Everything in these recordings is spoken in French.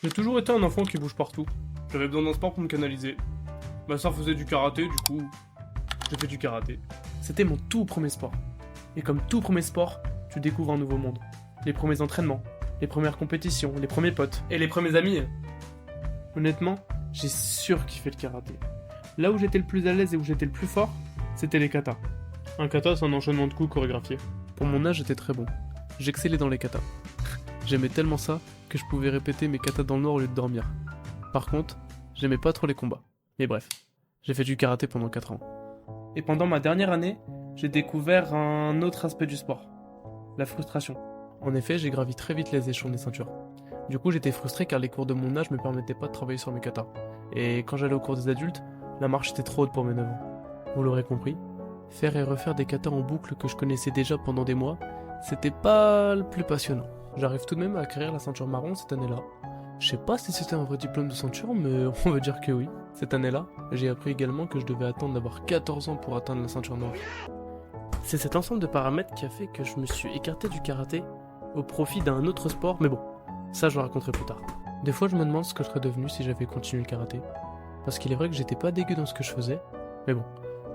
J'ai toujours été un enfant qui bouge partout. J'avais besoin d'un sport pour me canaliser. Ma soeur faisait du karaté, du coup, j'ai fait du karaté. C'était mon tout premier sport. Et comme tout premier sport, tu découvres un nouveau monde. Les premiers entraînements, les premières compétitions, les premiers potes et les premiers amis. Honnêtement, j'ai surkiffé le karaté. Là où j'étais le plus à l'aise et où j'étais le plus fort, c'était les katas. Un kata, c'est un enchaînement de coups chorégraphié. Pour mon âge, j'étais très bon. J'excellais dans les katas. J'aimais tellement ça que je pouvais répéter mes katas dans le noir au lieu de dormir. Par contre, j'aimais pas trop les combats. Mais bref, j'ai fait du karaté pendant 4 ans. Et pendant ma dernière année, j'ai découvert un autre aspect du sport. La frustration. En effet, j'ai gravi très vite les échelons des ceintures. Du coup, j'étais frustré car les cours de mon âge me permettaient pas de travailler sur mes katas. Et quand j'allais au cours des adultes, la marche était trop haute pour mes 9 ans. Vous l'aurez compris, faire et refaire des katas en boucle que je connaissais déjà pendant des mois, c'était pas le plus passionnant. J'arrive tout de même à acquérir la ceinture marron cette année-là. Je sais pas si c'était un vrai diplôme de ceinture, mais on va dire que oui. Cette année-là, j'ai appris également que je devais attendre d'avoir 14 ans pour atteindre la ceinture noire. C'est cet ensemble de paramètres qui a fait que je me suis écarté du karaté au profit d'un autre sport, mais bon, ça je le raconterai plus tard. Des fois je me demande ce que je serais devenu si j'avais continué le karaté. Parce qu'il est vrai que j'étais pas dégueu dans ce que je faisais, mais bon,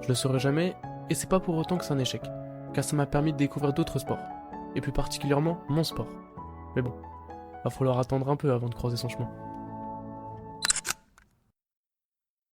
je le saurai jamais, et c'est pas pour autant que c'est un échec, car ça m'a permis de découvrir d'autres sports, et plus particulièrement mon sport. Mais bon, va falloir attendre un peu avant de croiser son chemin.